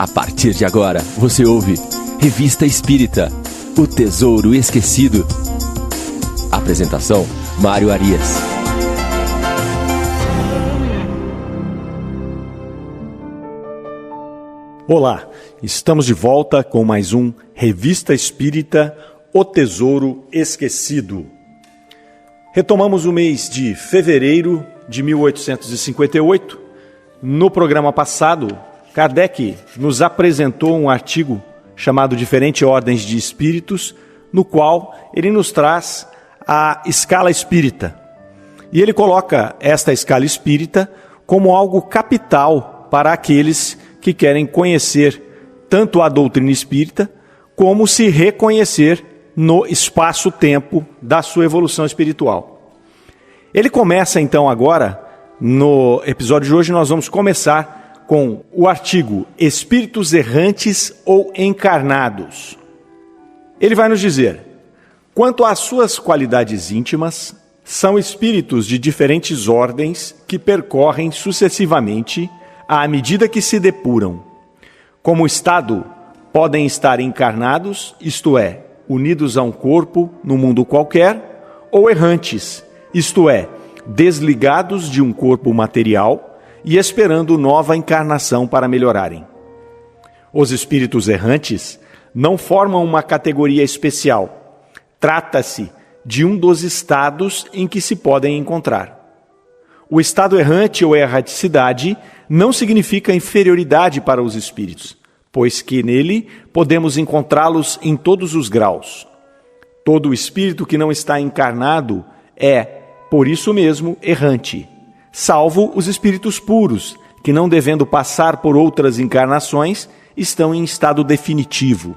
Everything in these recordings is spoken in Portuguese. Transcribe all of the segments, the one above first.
A partir de agora, você ouve Revista Espírita, O Tesouro Esquecido. Apresentação, Mário Arias. Olá, estamos de volta com mais um Revista Espírita, O Tesouro Esquecido. Retomamos o mês de fevereiro de 1858. No programa passado, Kardec nos apresentou um artigo chamado Diferentes Ordens de Espíritos, no qual ele nos traz a escala espírita. E ele coloca esta escala espírita como algo capital para aqueles que querem conhecer tanto a doutrina espírita, como se reconhecer no espaço-tempo da sua evolução espiritual. Ele começa então agora, no episódio de hoje, nós vamos começar com o artigo Espíritos Errantes ou Encarnados. Ele vai nos dizer: quanto às suas qualidades íntimas, são espíritos de diferentes ordens que percorrem sucessivamente à medida que se depuram. Como estado, podem estar encarnados, isto é, unidos a um corpo no mundo qualquer, ou errantes, isto é, desligados de um corpo material e esperando nova encarnação para melhorarem. Os espíritos errantes não formam uma categoria especial. Trata-se de um dos estados em que se podem encontrar. O estado errante ou erraticidade não significa inferioridade para os espíritos, pois que nele podemos encontrá-los em todos os graus. Todo espírito que não está encarnado é, por isso mesmo, errante, salvo os espíritos puros, que não devendo passar por outras encarnações, estão em estado definitivo.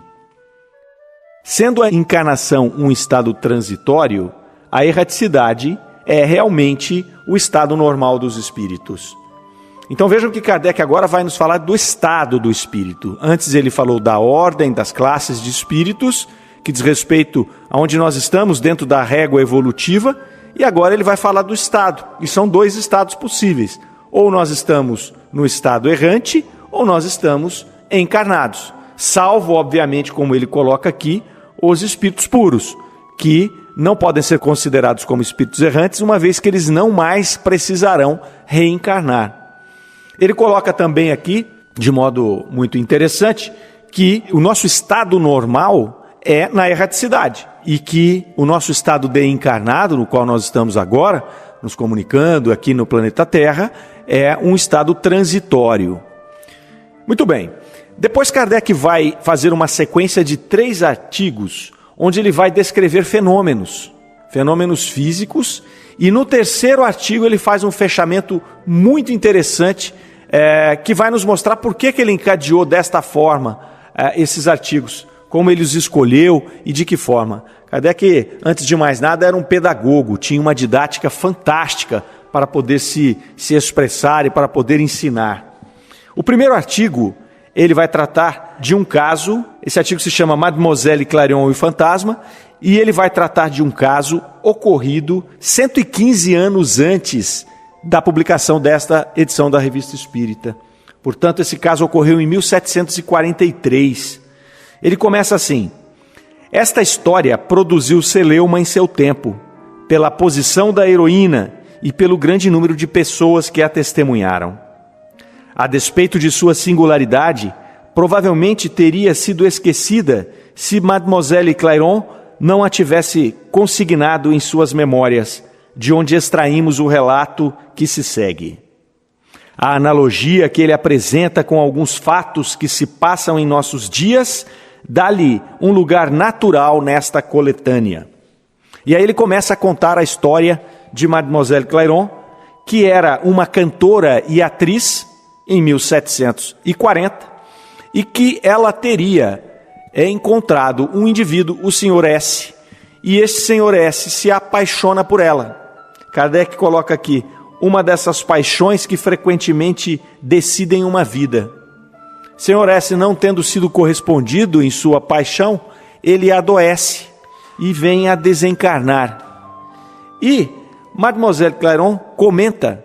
Sendo a encarnação um estado transitório, a erraticidade é realmente o estado normal dos espíritos. Então vejam que Kardec agora vai nos falar do estado do espírito. Antes ele falou da ordem, das classes de espíritos, que diz respeito aonde nós estamos dentro da régua evolutiva, e agora ele vai falar do estado. E são dois estados possíveis. Ou nós estamos no estado errante, ou nós estamos encarnados. Salvo, obviamente, como ele coloca aqui, os espíritos puros, que não podem ser considerados como espíritos errantes, uma vez que eles não mais precisarão reencarnar. Ele coloca também aqui, de modo muito interessante, que o nosso estado normal é na erraticidade, e que o nosso estado de encarnado, no qual nós estamos agora, nos comunicando aqui no planeta Terra, é um estado transitório. Muito bem. Depois Kardec vai fazer uma sequência de 3 artigos, onde ele vai descrever fenômenos físicos, e no 3º artigo ele faz um fechamento muito interessante, que vai nos mostrar por que ele encadeou desta forma esses artigos, como ele os escolheu e de que forma. Kardec, antes de mais nada, era um pedagogo, tinha uma didática fantástica para poder se expressar e para poder ensinar. O primeiro artigo, ele vai tratar de um caso, esse artigo se chama Mademoiselle Clarion e o Fantasma, e ele vai tratar de um caso ocorrido 115 anos antes da publicação desta edição da Revista Espírita. Portanto, esse caso ocorreu em 1743. Ele começa assim: esta história produziu celeuma em seu tempo, pela posição da heroína e pelo grande número de pessoas que a testemunharam. A despeito de sua singularidade, provavelmente teria sido esquecida se Mademoiselle Clairon não a tivesse consignado em suas memórias, de onde extraímos o relato que se segue. A analogia que ele apresenta com alguns fatos que se passam em nossos dias dá-lhe um lugar natural nesta coletânea. E aí ele começa a contar a história de Mademoiselle Clairon, que era uma cantora e atriz em 1740, e que ela teria encontrado um indivíduo, o Sr. S, e esse Sr. S se apaixona por ela. Kardec coloca aqui uma dessas paixões que frequentemente decidem uma vida. Sr. S, não tendo sido correspondido em sua paixão, ele adoece e vem a desencarnar. E Mademoiselle Clairon comenta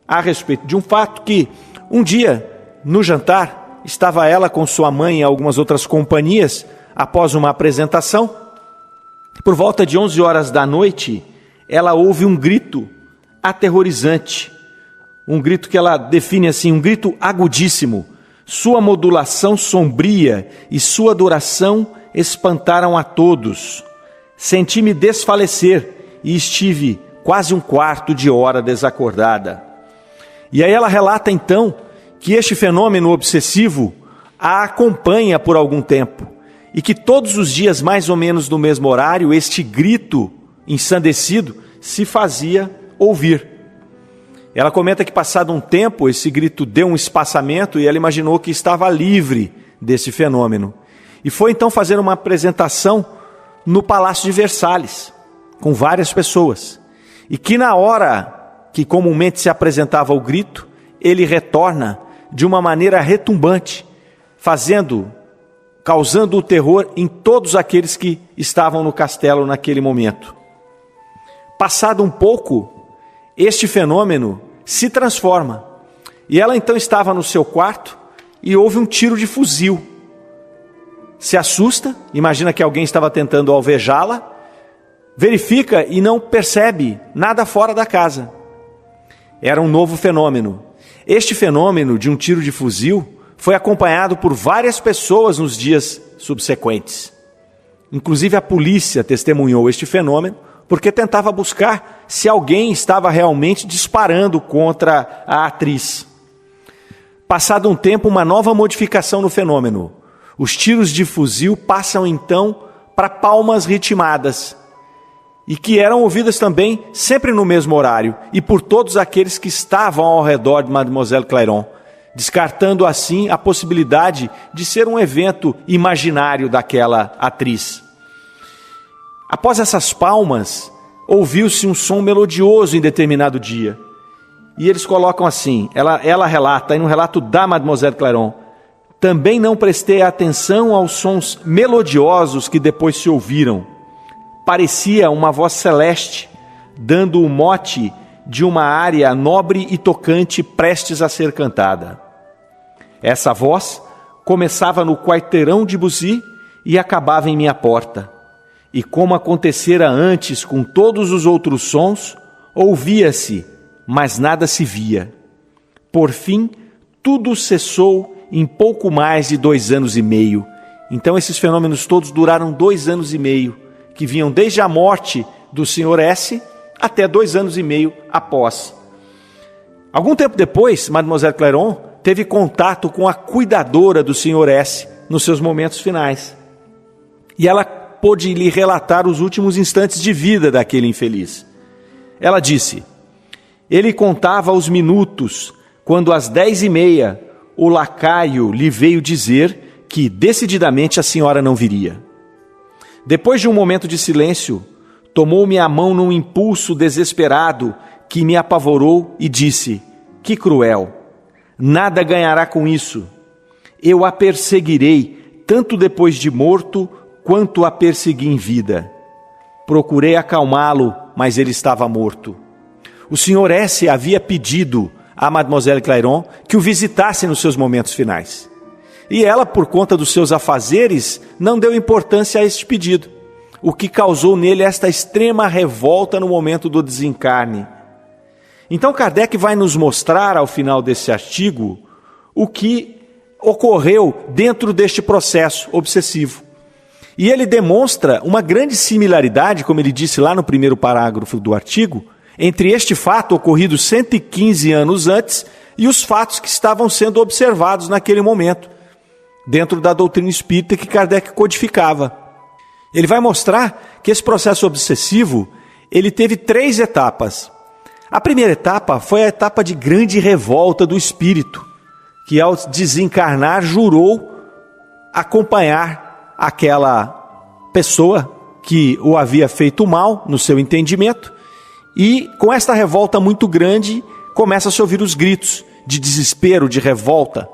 a respeito de um fato que, um dia, no jantar, estava ela com sua mãe e algumas outras companhias após uma apresentação. Por volta de 11 horas da noite, ela ouve um grito aterrorizante. Um grito que ela define assim, um grito agudíssimo. Sua modulação sombria e sua duração espantaram a todos. Senti-me desfalecer e estive quase um quarto de hora desacordada. E aí ela relata então que este fenômeno obsessivo a acompanha por algum tempo e que todos os dias, mais ou menos no mesmo horário, este grito ensandecido se fazia ouvir. Ela comenta que passado um tempo esse grito deu um espaçamento e ela imaginou que estava livre desse fenômeno. E foi então fazer uma apresentação no Palácio de Versalhes, com várias pessoas. E que na hora que comumente se apresentava o grito, ele retorna de uma maneira retumbante, causando o terror em todos aqueles que estavam no castelo naquele momento. Passado um pouco, este fenômeno se transforma. E ela então estava no seu quarto e houve um tiro de fuzil. Se assusta, imagina que alguém estava tentando alvejá-la, verifica e não percebe nada fora da casa. Era um novo fenômeno. Este fenômeno de um tiro de fuzil foi acompanhado por várias pessoas nos dias subsequentes. Inclusive a polícia testemunhou este fenômeno porque tentava buscar se alguém estava realmente disparando contra a atriz. Passado um tempo, uma nova modificação no fenômeno. Os tiros de fuzil passam então para palmas ritmadas, e que eram ouvidas também sempre no mesmo horário, e por todos aqueles que estavam ao redor de Mademoiselle Clairon, descartando assim a possibilidade de ser um evento imaginário daquela atriz. Após essas palmas, ouviu-se um som melodioso em determinado dia. E eles colocam assim, ela relata, aí no relato da Mademoiselle Clairon, também não prestei atenção aos sons melodiosos que depois se ouviram. Parecia uma voz celeste, dando o mote de uma área nobre e tocante prestes a ser cantada. Essa voz começava no quarteirão de Bussy e acabava em minha porta. E como acontecera antes com todos os outros sons, ouvia-se, mas nada se via. Por fim, tudo cessou em pouco mais de 2 anos e meio. Então esses fenômenos todos duraram 2 anos e meio, que vinham desde a morte do Sr. S. até 2 anos e meio após. Algum tempo depois, Mademoiselle Clairon teve contato com a cuidadora do Sr. S. nos seus momentos finais. E ela pôde lhe relatar os últimos instantes de vida daquele infeliz. Ela disse: ele contava os minutos, quando às 10h30 o lacaio lhe veio dizer que decididamente a senhora não viria. Depois de um momento de silêncio, tomou-me a mão num impulso desesperado que me apavorou e disse: que cruel, nada ganhará com isso. Eu a perseguirei, tanto depois de morto, quanto a persegui em vida. Procurei acalmá-lo, mas ele estava morto. O Sr. S. havia pedido a Mademoiselle Clairon que o visitasse nos seus momentos finais. E ela, por conta dos seus afazeres, não deu importância a este pedido, o que causou nele esta extrema revolta no momento do desencarne. Então Kardec vai nos mostrar, ao final desse artigo, o que ocorreu dentro deste processo obsessivo. E ele demonstra uma grande similaridade, como ele disse lá no primeiro parágrafo do artigo, entre este fato ocorrido 115 anos antes e os fatos que estavam sendo observados naquele momento, dentro da doutrina espírita que Kardec codificava. Ele vai mostrar que esse processo obsessivo, ele teve 3 etapas. A primeira etapa foi a etapa de grande revolta do espírito, que ao desencarnar jurou acompanhar aquela pessoa que o havia feito mal no seu entendimento, e com esta revolta muito grande começa a se ouvir os gritos de desespero, de revolta.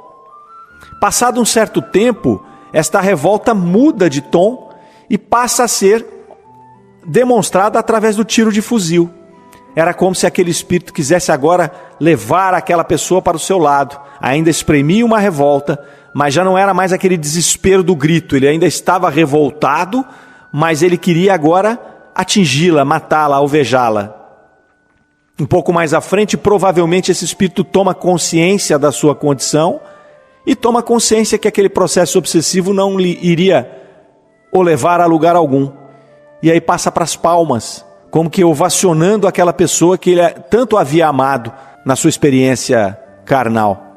Passado um certo tempo, esta revolta muda de tom e passa a ser demonstrada através do tiro de fuzil. Era como se aquele espírito quisesse agora levar aquela pessoa para o seu lado, ainda exprimia uma revolta, mas já não era mais aquele desespero do grito. Ele ainda estava revoltado, mas ele queria agora atingi-la, matá-la, alvejá-la. Um pouco mais à frente, provavelmente esse espírito toma consciência da sua condição e toma consciência que aquele processo obsessivo não lhe iria o levar a lugar algum. E aí passa para as palmas, como que ovacionando aquela pessoa que ele tanto havia amado na sua experiência carnal.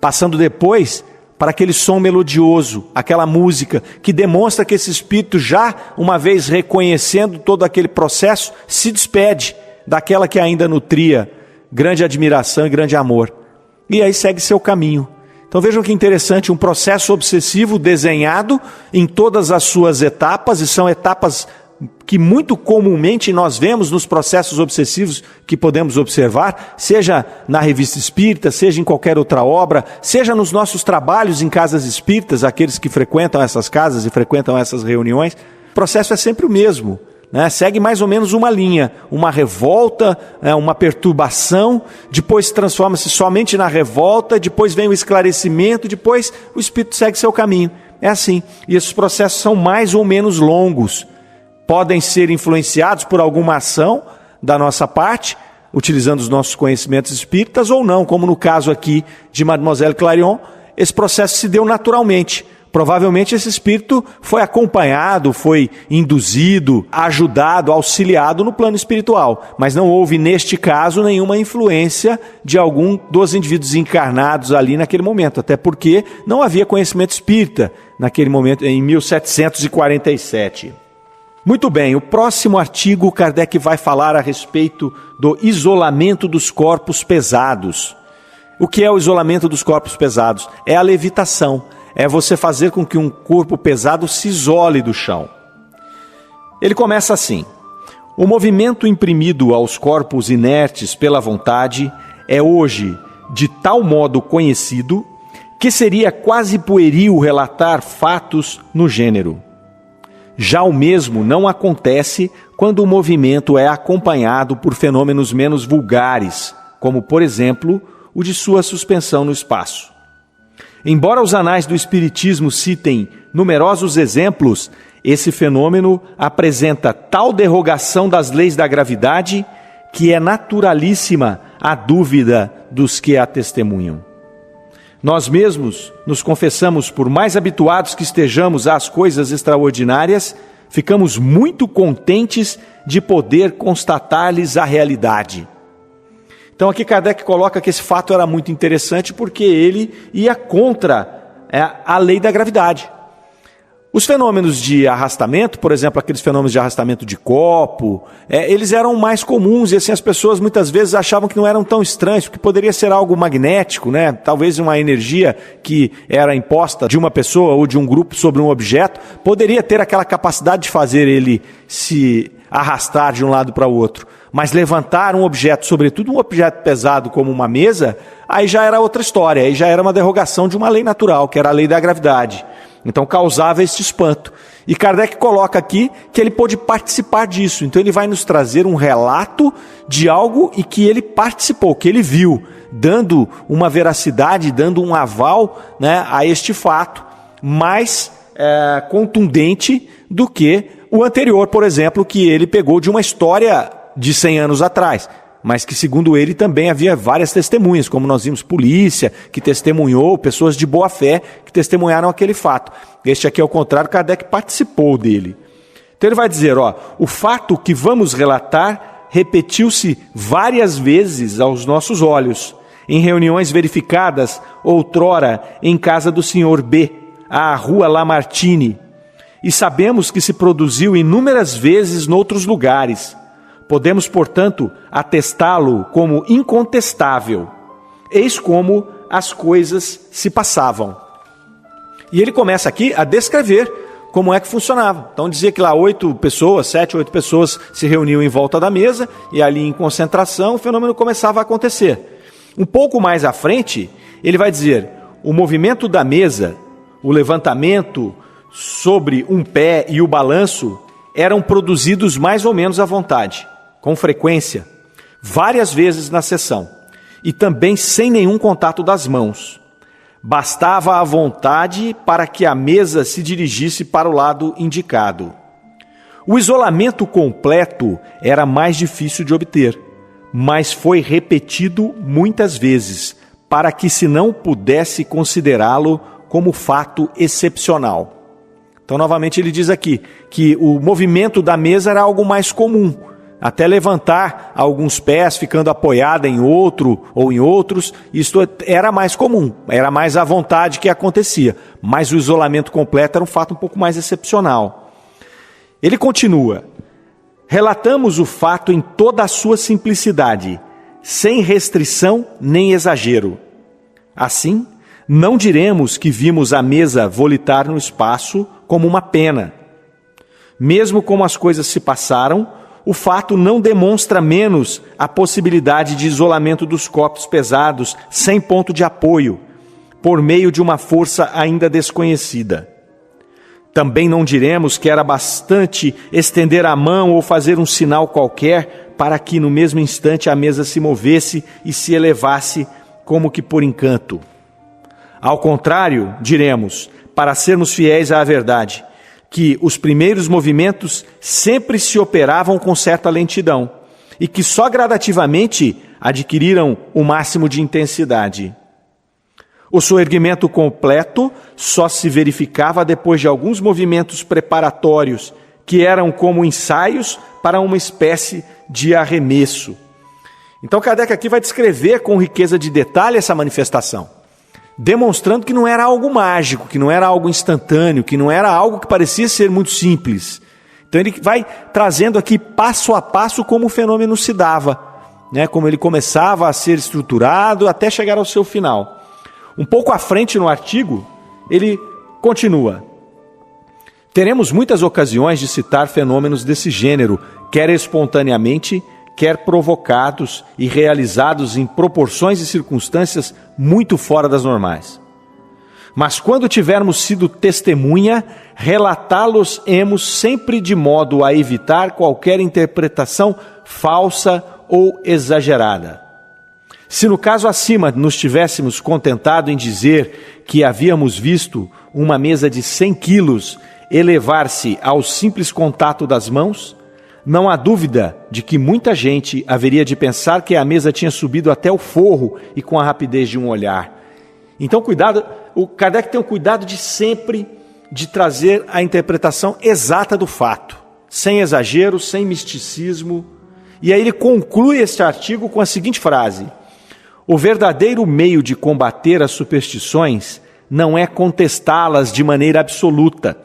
Passando depois para aquele som melodioso, aquela música que demonstra que esse espírito, já uma vez reconhecendo todo aquele processo, se despede daquela que ainda nutria grande admiração e grande amor. E aí segue seu caminho. Então vejam que interessante, um processo obsessivo desenhado em todas as suas etapas, e são etapas que muito comumente nós vemos nos processos obsessivos que podemos observar, seja na Revista Espírita, seja em qualquer outra obra, seja nos nossos trabalhos em casas espíritas, aqueles que frequentam essas casas e frequentam essas reuniões. O processo é sempre o mesmo. Segue mais ou menos uma linha, uma revolta, uma perturbação, depois transforma-se somente na revolta, depois vem o esclarecimento, depois o espírito segue seu caminho. É assim, e esses processos são mais ou menos longos, podem ser influenciados por alguma ação da nossa parte, utilizando os nossos conhecimentos espíritas, ou não, como no caso aqui de Mademoiselle Clarion, esse processo se deu naturalmente. Provavelmente esse espírito foi acompanhado, foi induzido, ajudado, auxiliado no plano espiritual. Mas não houve, neste caso, nenhuma influência de algum dos indivíduos encarnados ali naquele momento. Até porque não havia conhecimento espírita naquele momento, em 1747. Muito bem, o próximo artigo, Kardec vai falar a respeito do isolamento dos corpos pesados. O que é o isolamento dos corpos pesados? É a levitação. É você fazer com que um corpo pesado se isole do chão. Ele começa assim: o movimento imprimido aos corpos inertes pela vontade é hoje de tal modo conhecido que seria quase pueril relatar fatos no gênero. Já o mesmo não acontece quando o movimento é acompanhado por fenômenos menos vulgares, como, por exemplo, o de sua suspensão no espaço. Embora os anais do Espiritismo citem numerosos exemplos, esse fenômeno apresenta tal derrogação das leis da gravidade que é naturalíssima a dúvida dos que a testemunham. Nós mesmos nos confessamos, por mais habituados que estejamos às coisas extraordinárias, ficamos muito contentes de poder constatar-lhes a realidade. Então aqui Kardec coloca que esse fato era muito interessante porque ele ia contra a lei da gravidade. Os fenômenos de arrastamento, por exemplo, aqueles fenômenos de arrastamento de copo, eles eram mais comuns e assim as pessoas muitas vezes achavam que não eram tão estranhos, porque poderia ser algo magnético, talvez uma energia que era imposta de uma pessoa ou de um grupo sobre um objeto, poderia ter aquela capacidade de fazer ele se arrastar de um lado para o outro. Mas levantar um objeto, sobretudo um objeto pesado como uma mesa, aí já era outra história, aí já era uma derrogação de uma lei natural, que era a lei da gravidade. Então causava este espanto. E Kardec coloca aqui que ele pôde participar disso. Então ele vai nos trazer um relato de algo e que ele participou, que ele viu, dando uma veracidade, dando um aval, a este fato, mais contundente do que o anterior, por exemplo, que ele pegou de uma história de 100 anos atrás, mas que segundo ele também havia várias testemunhas, como nós vimos polícia que testemunhou, pessoas de boa fé que testemunharam aquele fato. Este aqui, ao contrário, Kardec participou dele. Então ele vai dizer, o fato que vamos relatar repetiu-se várias vezes aos nossos olhos, em reuniões verificadas outrora em casa do senhor B, à rua Lamartine, e sabemos que se produziu inúmeras vezes noutros lugares. Podemos, portanto, atestá-lo como incontestável. Eis como as coisas se passavam. E ele começa aqui a descrever como é que funcionava. Então dizia que lá 7, 8 pessoas se reuniam em volta da mesa e ali em concentração o fenômeno começava a acontecer. Um pouco mais à frente, ele vai dizer, o movimento da mesa, o levantamento sobre um pé e o balanço eram produzidos mais ou menos à vontade, com frequência, várias vezes na sessão. e também sem nenhum contato das mãos. Bastava a vontade para que a mesa se dirigisse para o lado indicado. O isolamento completo era mais difícil de obter, mas foi repetido muitas vezes para que se não pudesse considerá-lo como fato excepcional. Então, novamente, ele diz aqui que o movimento da mesa era algo mais comum, até levantar alguns pés ficando apoiada em outro ou em outros, isto era mais comum, era mais à vontade que acontecia, mas o isolamento completo era um fato um pouco mais excepcional. Ele continua: relatamos o fato em toda a sua simplicidade, sem restrição nem exagero. Assim, não diremos que vimos a mesa volitar no espaço como uma pena. Mesmo como as coisas se passaram, o fato não demonstra menos a possibilidade de isolamento dos corpos pesados sem ponto de apoio, por meio de uma força ainda desconhecida. Também não diremos que era bastante estender a mão ou fazer um sinal qualquer para que no mesmo instante a mesa se movesse e se elevasse como que por encanto. Ao contrário, diremos, para sermos fiéis à verdade, que os primeiros movimentos sempre se operavam com certa lentidão e que só gradativamente adquiriram o máximo de intensidade. O soerguimento completo só se verificava depois de alguns movimentos preparatórios, que eram como ensaios para uma espécie de arremesso. Então Kardec aqui vai descrever com riqueza de detalhe essa manifestação, demonstrando que não era algo mágico, que não era algo instantâneo, que não era algo que parecia ser muito simples. Então ele vai trazendo aqui passo a passo como o fenômeno se dava, né? Como ele começava a ser estruturado até chegar ao seu final. Um pouco à frente no artigo, ele continua: teremos muitas ocasiões de citar fenômenos desse gênero, quer espontaneamente, quer provocados e realizados em proporções e circunstâncias muito fora das normais. Mas quando tivermos sido testemunha, relatá-los-emos sempre de modo a evitar qualquer interpretação falsa ou exagerada. Se no caso acima nos tivéssemos contentado em dizer que havíamos visto uma mesa de 100 quilos elevar-se ao simples contato das mãos, não há dúvida de que muita gente haveria de pensar que a mesa tinha subido até o forro e com a rapidez de um olhar. Então, cuidado, o Kardec tem o cuidado de sempre de trazer a interpretação exata do fato, sem exagero, sem misticismo. E aí ele conclui este artigo com a seguinte frase: o verdadeiro meio de combater as superstições não é contestá-las de maneira absoluta.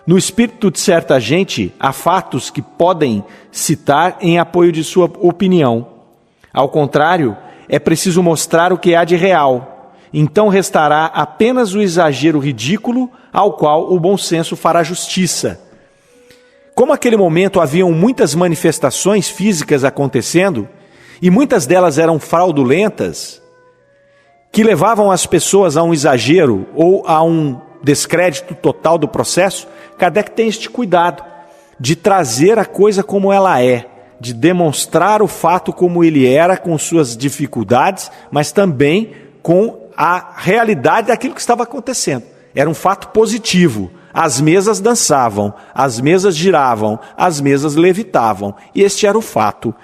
No espírito de certa gente, há fatos que podem citar em apoio de sua opinião. Ao contrário, é preciso mostrar o que há de real. Então restará apenas o exagero ridículo ao qual o bom senso fará justiça. Como naquele momento haviam muitas manifestações físicas acontecendo, e muitas delas eram fraudulentas, que levavam as pessoas a um exagero ou a um descrédito total do processo, Kardec tem este cuidado de trazer a coisa como ela é, de demonstrar o fato como ele era, com suas dificuldades, mas também com a realidade daquilo que estava acontecendo. Era um fato positivo. As mesas dançavam, as mesas giravam, as mesas levitavam. E este era o fato.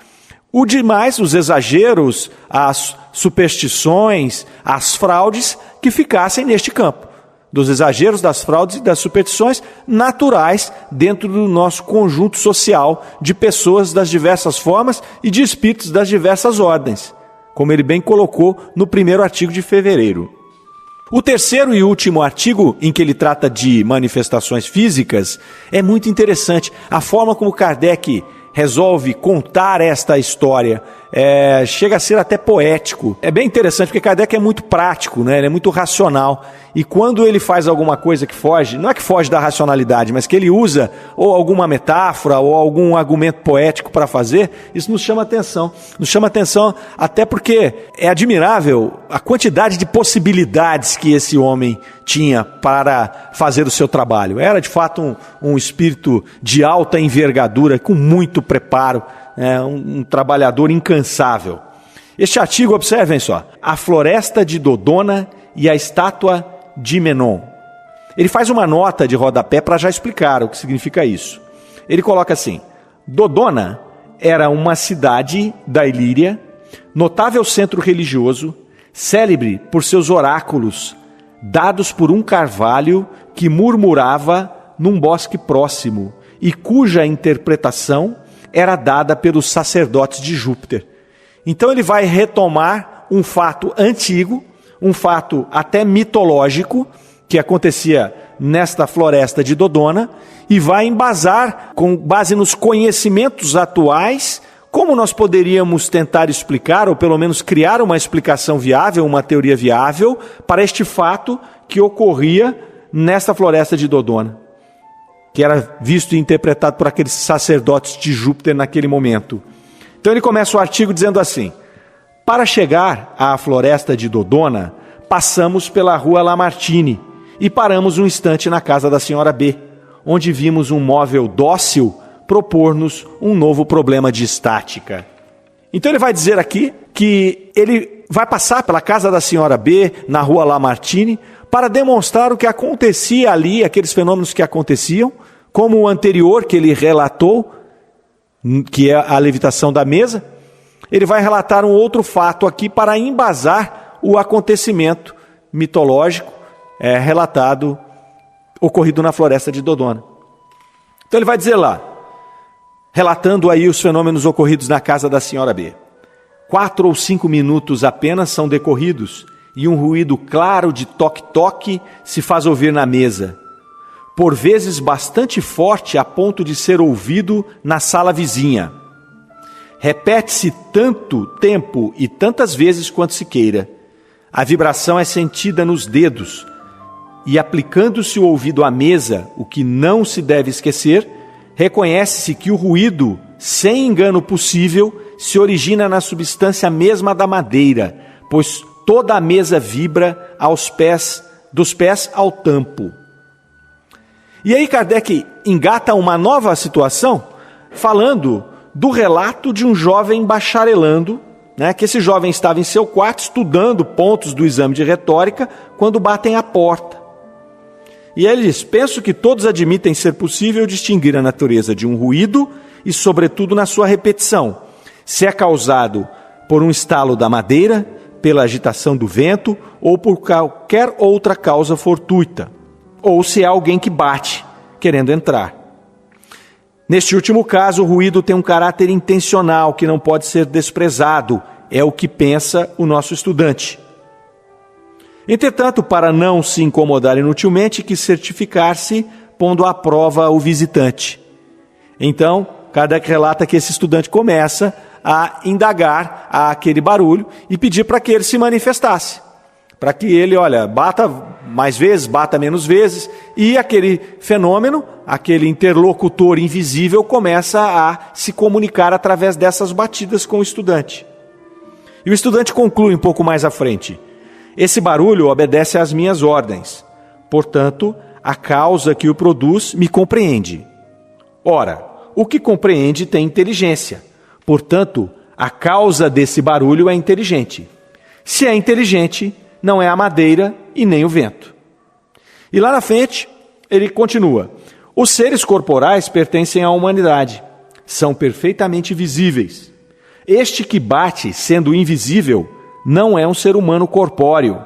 O demais, os exageros, as superstições, as fraudes, que ficassem neste campo. Dos exageros, das fraudes e das superstições naturais dentro do nosso conjunto social de pessoas das diversas formas e de espíritos das diversas ordens, como ele bem colocou no primeiro artigo de fevereiro. O terceiro e último artigo, em que ele trata de manifestações físicas, é muito interessante. A forma como Kardec resolve contar esta história chega a ser até poético. É bem interessante, porque Kardec é muito prático, né? Ele é muito racional. E quando ele faz alguma coisa que foge, não é que foge da racionalidade, mas que ele usa ou alguma metáfora ou algum argumento poético para fazer, isso nos chama atenção. Nos chama atenção até porque é admirável a quantidade de possibilidades que esse homem tinha para fazer o seu trabalho. Era de fato um espírito de alta envergadura, com muito preparo, um trabalhador incansável. Este artigo, observem só, a floresta de Dodona e a estátua de Menon. Ele faz uma nota de rodapé para já explicar o que significa isso. Ele coloca assim: Dodona era uma cidade da Ilíria, notável centro religioso, célebre por seus oráculos, dados por um carvalho que murmurava num bosque próximo e cuja interpretação era dada pelos sacerdotes de Júpiter. Então ele vai retomar um fato antigo, um fato até mitológico, que acontecia nesta floresta de Dodona, e vai embasar, com base nos conhecimentos atuais, como nós poderíamos tentar explicar, ou pelo menos criar uma explicação viável, uma teoria viável, para este fato que ocorria nesta floresta de Dodona, que era visto e interpretado por aqueles sacerdotes de Júpiter naquele momento. Então ele começa o artigo dizendo assim: para chegar à floresta de Dodona, passamos pela rua Lamartine e paramos um instante na casa da senhora B, onde vimos um móvel dócil propor-nos um novo problema de estática. Então ele vai dizer aqui que ele vai passar pela casa da senhora B, na rua Lamartine, para demonstrar o que acontecia ali, aqueles fenômenos que aconteciam, como o anterior que ele relatou, que é a levitação da mesa. Ele vai relatar um outro fato aqui para embasar o acontecimento mitológico relatado, ocorrido na floresta de Dodona. Então ele vai dizer lá, relatando aí os fenômenos ocorridos na casa da senhora B. 4 ou 5 minutos apenas são decorridos e um ruído claro de toque-toque se faz ouvir na mesa, por vezes bastante forte a ponto de ser ouvido na sala vizinha. Repete-se tanto tempo e tantas vezes quanto se queira. A vibração é sentida nos dedos e, aplicando-se o ouvido à mesa, o que não se deve esquecer, reconhece-se que o ruído, sem engano possível, se origina na substância mesma da madeira, pois toda a mesa vibra dos pés ao tampo. E aí Kardec engata uma nova situação, falando do relato de um jovem bacharelando, que esse jovem estava em seu quarto estudando pontos do exame de retórica, quando batem à porta. E ele diz: penso que todos admitem ser possível distinguir a natureza de um ruído e, sobretudo, na sua repetição, se é causado por um estalo da madeira, pela agitação do vento ou por qualquer outra causa fortuita, ou se é alguém que bate, querendo entrar. Neste último caso, o ruído tem um caráter intencional que não pode ser desprezado, é o que pensa o nosso estudante. Entretanto, para não se incomodar inutilmente, quis certificar-se, pondo à prova o visitante. Então, Kardec relata que esse estudante começa a indagar aquele barulho e pedir para que ele se manifestasse, para que ele, bata mais vezes, bata menos vezes, e aquele fenômeno, aquele interlocutor invisível começa a se comunicar através dessas batidas com o estudante. E o estudante conclui um pouco mais à frente: esse barulho obedece às minhas ordens, portanto, a causa que o produz me compreende. Ora, o que compreende tem inteligência, portanto, a causa desse barulho é inteligente. Se é inteligente, não é a madeira e nem o vento. E lá na frente, ele continua: os seres corporais pertencem à humanidade, são perfeitamente visíveis. Este que bate, sendo invisível, não é um ser humano corpóreo.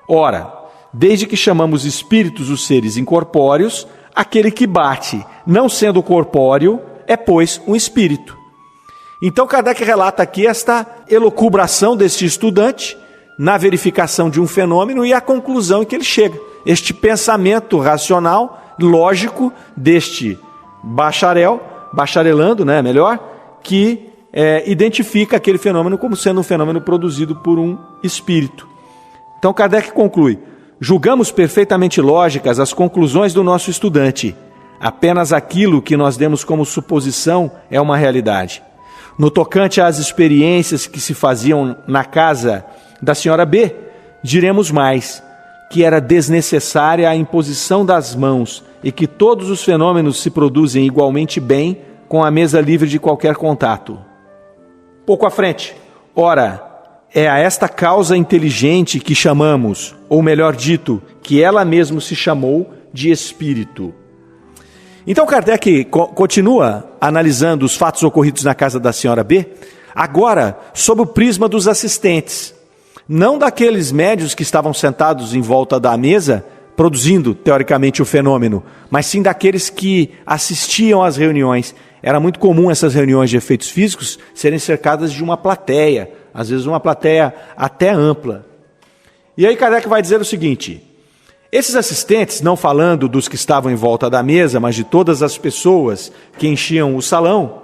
Ora, desde que chamamos espíritos os seres incorpóreos, aquele que bate, não sendo corpóreo, é, pois, um espírito. Então Kardec relata aqui esta elucubração deste estudante na verificação de um fenômeno e a conclusão em que ele chega. Este pensamento racional, lógico, deste bacharelando, que identifica aquele fenômeno como sendo um fenômeno produzido por um espírito. Então Kardec conclui: julgamos perfeitamente lógicas as conclusões do nosso estudante. Apenas aquilo que nós demos como suposição é uma realidade. No tocante às experiências que se faziam na casa da senhora B, diremos mais, que era desnecessária a imposição das mãos e que todos os fenômenos se produzem igualmente bem com a mesa livre de qualquer contato. Pouco à frente: ora, é a esta causa inteligente que chamamos, ou melhor dito, que ela mesma se chamou de espírito. Então Kardec continua analisando os fatos ocorridos na casa da senhora B, agora sob o prisma dos assistentes, não daqueles médiuns que estavam sentados em volta da mesa, produzindo teoricamente o fenômeno, mas sim daqueles que assistiam às reuniões. Era muito comum essas reuniões de efeitos físicos serem cercadas de uma plateia, às vezes uma plateia até ampla. E aí Kardec vai dizer o seguinte: esses assistentes, não falando dos que estavam em volta da mesa, mas de todas as pessoas que enchiam o salão,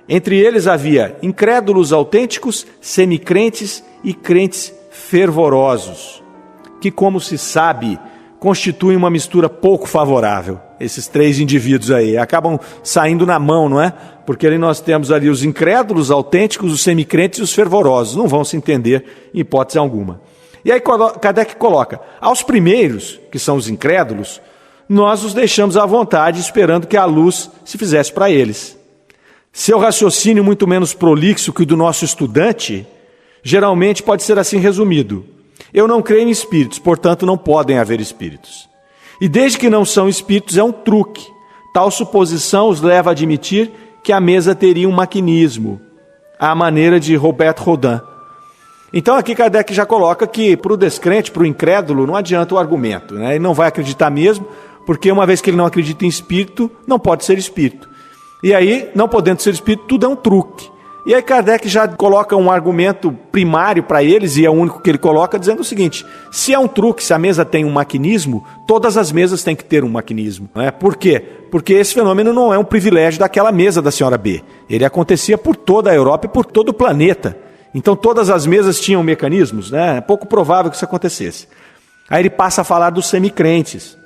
entre eles havia incrédulos autênticos, semicrentes e crentes fervorosos, que, como se sabe, constituem uma mistura pouco favorável. Esses três indivíduos aí acabam saindo na mão, não é? Porque ali nós temos ali os incrédulos autênticos, os semicrentes e os fervorosos. Não vão se entender em hipótese alguma. E aí Kardec coloca: aos primeiros, que são os incrédulos, nós os deixamos à vontade, esperando que a luz se fizesse para eles. Seu raciocínio muito menos prolixo que o do nosso estudante, geralmente pode ser assim resumido: eu não creio em espíritos, portanto não podem haver espíritos. E desde que não são espíritos é um truque. Tal suposição os leva a admitir que a mesa teria um maquinismo, à maneira de Robert Rodin. Então aqui Kardec já coloca que para o descrente, para o incrédulo, não adianta o argumento, né? Ele não vai acreditar mesmo, porque uma vez que ele não acredita em espírito, não pode ser espírito. E aí, não podendo ser espírito, tudo é um truque. E aí Kardec já coloca um argumento primário para eles, e é o único que ele coloca, dizendo o seguinte: se é um truque, se a mesa tem um maquinismo, todas as mesas têm que ter um maquinismo. Não é? Por quê? Porque esse fenômeno não é um privilégio daquela mesa da senhora B. Ele acontecia por toda a Europa e por todo o planeta. Então todas as mesas tinham mecanismos, né? É pouco provável que isso acontecesse. Aí ele passa a falar dos semicrentes.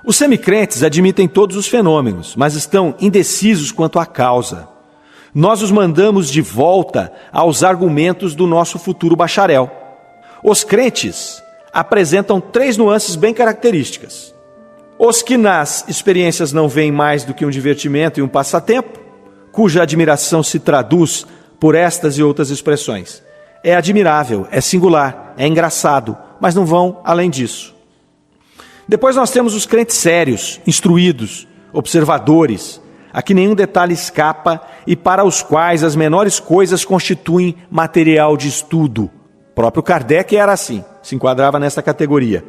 Os semicrentes admitem todos os fenômenos, mas estão indecisos quanto à causa. Nós os mandamos de volta aos argumentos do nosso futuro bacharel. Os crentes apresentam 3 nuances bem características. Os que nas experiências não veem mais do que um divertimento e um passatempo, cuja admiração se traduz por estas e outras expressões. É admirável, é singular, é engraçado, mas não vão além disso. Depois nós temos os crentes sérios, instruídos, observadores, a que nenhum detalhe escapa e para os quais as menores coisas constituem material de estudo. O próprio Kardec era assim, se enquadrava nessa categoria.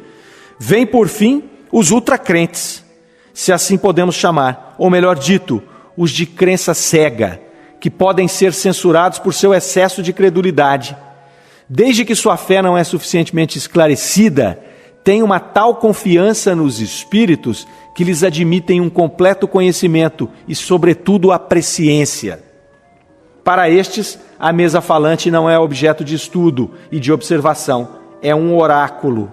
Vem por fim os ultracrentes, se assim podemos chamar, ou melhor dito, os de crença cega, que podem ser censurados por seu excesso de credulidade. Desde que sua fé não é suficientemente esclarecida, tem uma tal confiança nos espíritos que lhes admitem um completo conhecimento e, sobretudo, a presciência. Para estes, a mesa falante não é objeto de estudo e de observação, é um oráculo.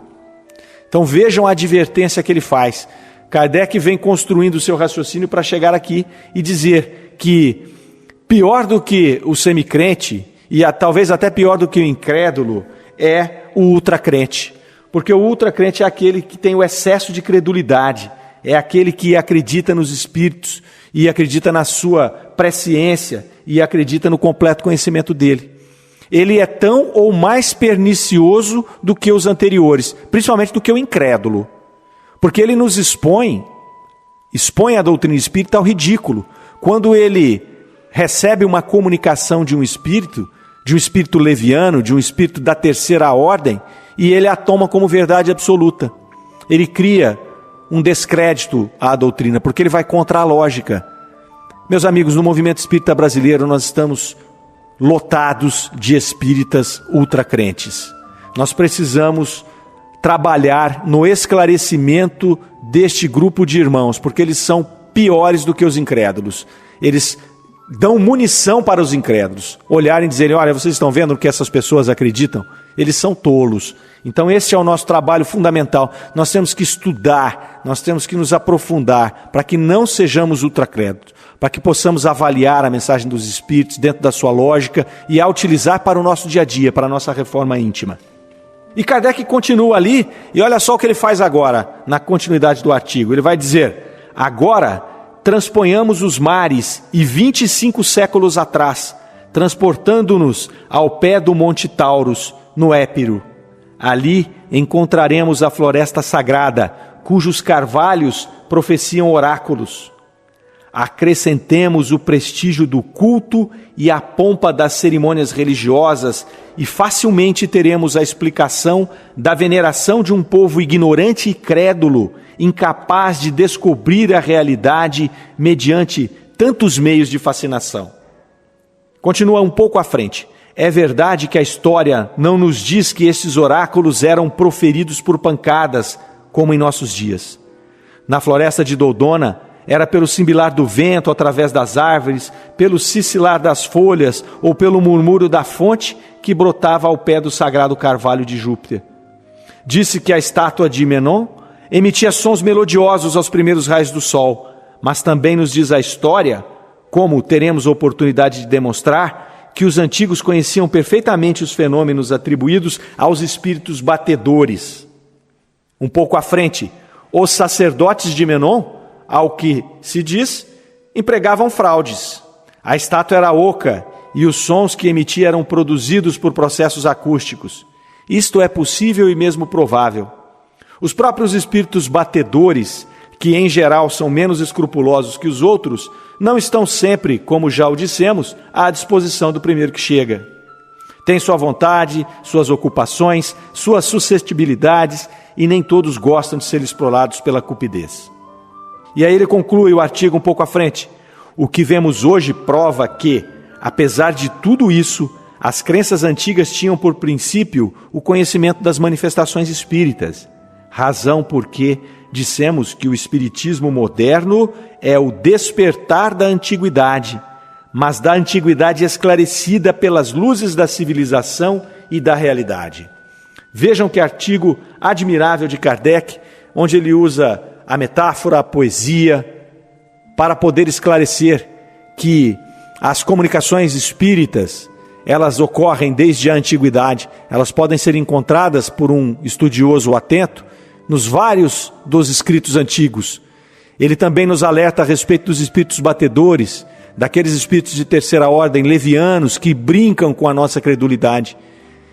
Então vejam a advertência que ele faz. Kardec vem construindo o seu raciocínio para chegar aqui e dizer que pior do que o semicrente, e talvez até pior do que o incrédulo, é o ultracrente. Porque o ultracrente é aquele que tem o excesso de credulidade, é aquele que acredita nos espíritos e acredita na sua presciência e acredita no completo conhecimento dele. Ele é tão ou mais pernicioso do que os anteriores, principalmente do que o incrédulo. Porque ele nos expõe a doutrina espírita ao ridículo. Quando ele recebe uma comunicação de um espírito leviano, de um espírito da terceira ordem, e ele a toma como verdade absoluta. Ele cria um descrédito à doutrina, porque ele vai contra a lógica. Meus amigos, no movimento espírita brasileiro nós estamos lotados de espíritas ultracrentes. Nós precisamos trabalhar no esclarecimento deste grupo de irmãos, porque eles são piores do que os incrédulos. Eles dão munição para os incrédulos olharem e dizerem: olha, vocês estão vendo o que essas pessoas acreditam? Eles são tolos. Então esse é o nosso trabalho fundamental. Nós temos que estudar, nós temos que nos aprofundar para que não sejamos ultracrédulos, para que possamos avaliar a mensagem dos espíritos dentro da sua lógica e a utilizar para o nosso dia a dia, para a nossa reforma íntima. E Kardec continua ali, e olha só o que ele faz agora, na continuidade do artigo. Ele vai dizer: agora transponhamos os mares e 25 séculos atrás, transportando-nos ao pé do Monte Taurus, no Épiro. Ali encontraremos a floresta sagrada, cujos carvalhos profeciam oráculos. Acrescentemos o prestígio do culto e a pompa das cerimônias religiosas e facilmente teremos a explicação da veneração de um povo ignorante e crédulo, incapaz de descobrir a realidade mediante tantos meios de fascinação. Continua um pouco à frente. É verdade que a história não nos diz que esses oráculos eram proferidos por pancadas, como em nossos dias. Na floresta de Dodona, era pelo cimbilar do vento através das árvores, pelo cicilar das folhas ou pelo murmúrio da fonte que brotava ao pé do sagrado carvalho de Júpiter. Disse que a estátua de Menon emitia sons melodiosos aos primeiros raios do sol, mas também nos diz a história, como teremos oportunidade de demonstrar, que os antigos conheciam perfeitamente os fenômenos atribuídos aos espíritos batedores. Um pouco à frente, os sacerdotes de Menon, ao que se diz, empregavam fraudes. A estátua era oca e os sons que emitia eram produzidos por processos acústicos. Isto é possível e mesmo provável. Os próprios espíritos batedores, que em geral são menos escrupulosos que os outros, não estão sempre, como já o dissemos, à disposição do primeiro que chega. Tem sua vontade, suas ocupações, suas suscetibilidades, e nem todos gostam de ser explorados pela cupidez. E aí ele conclui o artigo um pouco à frente. O que vemos hoje prova que, apesar de tudo isso, as crenças antigas tinham por princípio o conhecimento das manifestações espíritas. Razão porque dissemos que o espiritismo moderno é o despertar da antiguidade, mas da antiguidade esclarecida pelas luzes da civilização e da realidade. Vejam que artigo admirável de Kardec, onde ele usa a metáfora, a poesia, para poder esclarecer que as comunicações espíritas, elas ocorrem desde a antiguidade, elas podem ser encontradas por um estudioso atento nos vários dos escritos antigos. Ele também nos alerta a respeito dos espíritos batedores, daqueles espíritos de terceira ordem, levianos, que brincam com a nossa credulidade.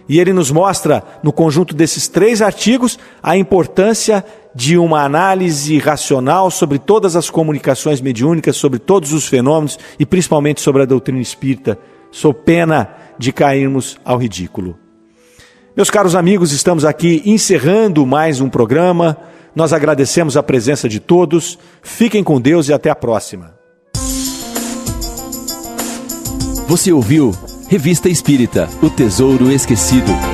E ele nos mostra, no conjunto desses 3 artigos, a importância de uma análise racional sobre todas as comunicações mediúnicas, sobre todos os fenômenos e principalmente sobre a doutrina espírita, sob pena de cairmos ao ridículo. Meus caros amigos, estamos aqui encerrando mais um programa. Nós agradecemos a presença de todos. Fiquem com Deus e até a próxima. Você ouviu Revista Espírita, O Tesouro Esquecido.